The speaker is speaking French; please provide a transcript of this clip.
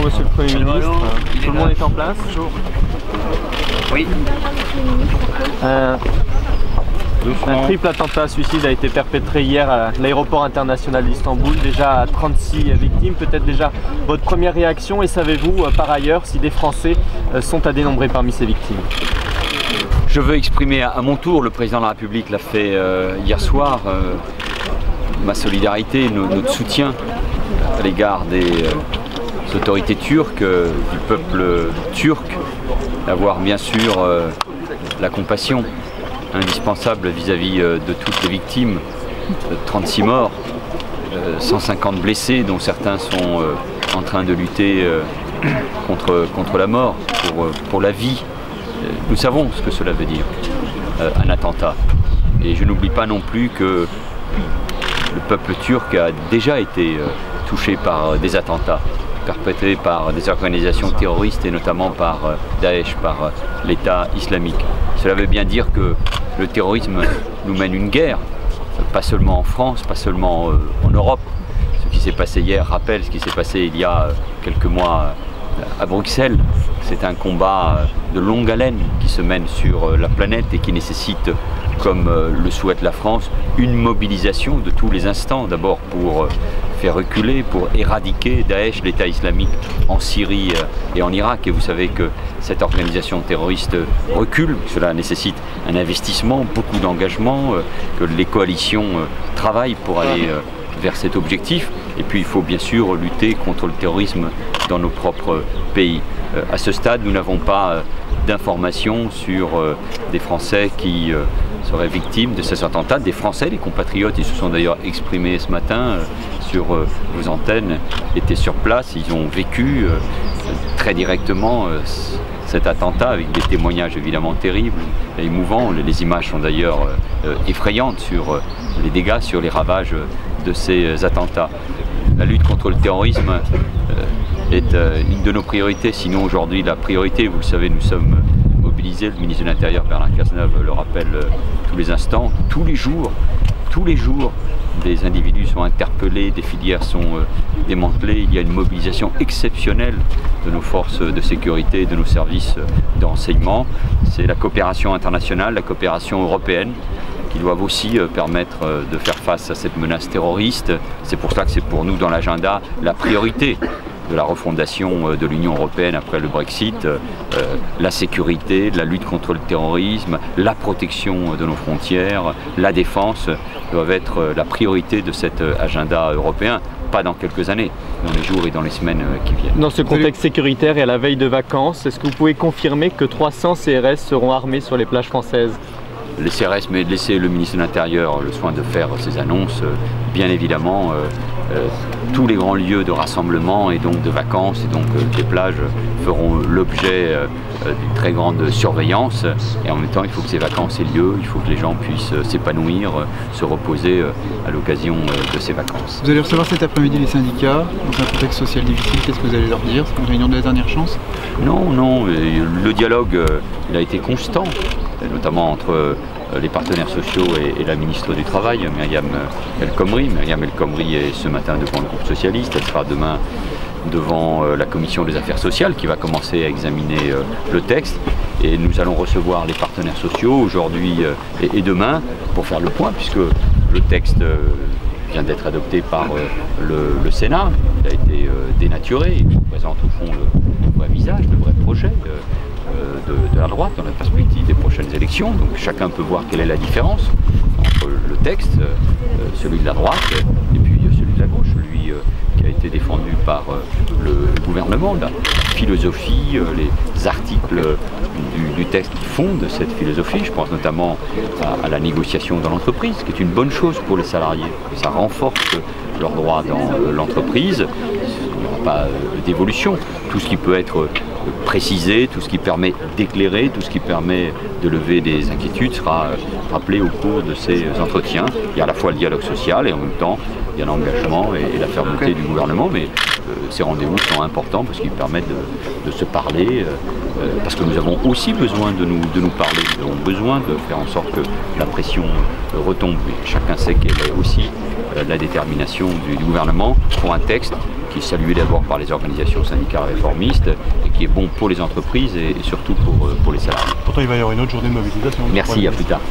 Monsieur le Premier ministre. Tout le monde est en place? Bonjour. Oui. Un triple attentat suicide a été perpétré hier à l'aéroport international d'Istanbul, déjà à 36 victimes. Peut-être déjà votre première réaction, et savez-vous par ailleurs si des Français sont à dénombrer parmi ces victimes? Je veux exprimer à mon tour, le président de la République l'a fait hier soir, ma solidarité, notre soutien à l'égard des autorités turques, du peuple turc, d'avoir bien sûr la compassion indispensable vis-à-vis de toutes les victimes, 36 morts, 150 blessés dont certains sont en train de lutter contre la mort, pour la vie. Nous savons ce que cela veut dire, un attentat. Et je n'oublie pas non plus que le peuple turc a déjà été touché par des attentats perpétrés par des organisations terroristes et notamment par Daesh, par l'État islamique. Cela veut bien dire que le terrorisme nous mène une guerre, pas seulement en France, pas seulement en Europe. Ce qui s'est passé hier rappelle ce qui s'est passé il y a quelques mois à Bruxelles. C'est un combat de longue haleine qui se mène sur la planète et qui nécessite, comme le souhaite la France, une mobilisation de tous les instants. D'abord pour faire reculer, pour éradiquer Daesh, l'État islamique en Syrie et en Irak. Et vous savez que cette organisation terroriste recule. Cela nécessite un investissement, beaucoup d'engagement, que les coalitions travaillent pour aller vers cet objectif. Et puis il faut bien sûr lutter contre le terrorisme dans nos propres pays. À ce stade, nous n'avons pas d'informations sur des Français qui seraient victimes de ces attentats. Des Français, des compatriotes, ils se sont d'ailleurs exprimés ce matin sur vos antennes, étaient sur place, ils ont vécu très directement cet attentat avec des témoignages évidemment terribles et émouvants. Les images sont d'ailleurs effrayantes sur les dégâts, sur les ravages de ces attentats. La lutte contre le terrorisme est une de nos priorités, sinon aujourd'hui la priorité, vous le savez, nous sommes mobilisés, le ministre de l'Intérieur Bernard Cazeneuve le rappelle tous les instants, tous les jours, des individus sont interpellés, des filières sont démantelées, il y a une mobilisation exceptionnelle de nos forces de sécurité, de nos services de renseignement. C'est la coopération internationale, la coopération européenne qui doivent aussi permettre de faire face à cette menace terroriste. C'est pour cela que c'est pour nous dans l'agenda la priorité de la refondation de l'Union européenne après le Brexit, la sécurité, la lutte contre le terrorisme, la protection de nos frontières, la défense doivent être la priorité de cet agenda européen, pas dans quelques années, dans les jours et dans les semaines qui viennent. Dans ce contexte sécuritaire et à la veille de vacances, est-ce que vous pouvez confirmer que 300 CRS seront armés sur les plages françaises? Les CRS, mais laisser le ministre de l'Intérieur le soin de faire ces annonces, bien évidemment, tous les grands lieux de rassemblement et donc de vacances et donc des plages feront l'objet d'une très grande surveillance, et en même temps il faut que ces vacances aient lieu, il faut que les gens puissent s'épanouir, se reposer à l'occasion de ces vacances. Vous allez recevoir cet après-midi les syndicats, dans un contexte social difficile, qu'est-ce que vous allez leur dire? C'est une réunion de la dernière chance? Non, le dialogue il a été constant, notamment entre les partenaires sociaux et la ministre du Travail, Myriam El Khomri. Myriam El Khomri est ce matin devant le groupe socialiste, elle sera demain devant la commission des affaires sociales qui va commencer à examiner le texte, et nous allons recevoir les partenaires sociaux aujourd'hui et demain pour faire le point, puisque le texte vient d'être adopté par le Sénat, il a été dénaturé, il présente au fond le vrai visage, le vrai projet de la droite dans la perspective des prochaines élections. Donc chacun peut voir quelle est la différence entre le texte, celui de la droite, et puis celui de la gauche, celui qui a été défendu par le gouvernement, la philosophie, les articles du texte qui fondent cette philosophie. Je pense notamment à la négociation dans l'entreprise, qui est une bonne chose pour les salariés. Ça renforce leurs droits dans l'entreprise. Il n'y aura pas d'évolution. Tout ce qui peut être précisé, tout ce qui permet d'éclairer, tout ce qui permet de lever des inquiétudes sera rappelé au cours de ces entretiens. Il y a à la fois le dialogue social et en même temps il y a l'engagement et la fermeté du gouvernement, mais ces rendez-vous sont importants parce qu'ils permettent de se parler, parce que nous avons aussi besoin de nous parler, nous avons besoin de faire en sorte que la pression retombe. Et chacun sait quelle est aussi la détermination du gouvernement pour un texte qui est salué d'abord par les organisations syndicales réformistes et qui est bon pour les entreprises et surtout pour les salariés. Pourtant, il va y avoir une autre journée de mobilisation. Merci, à plus tard.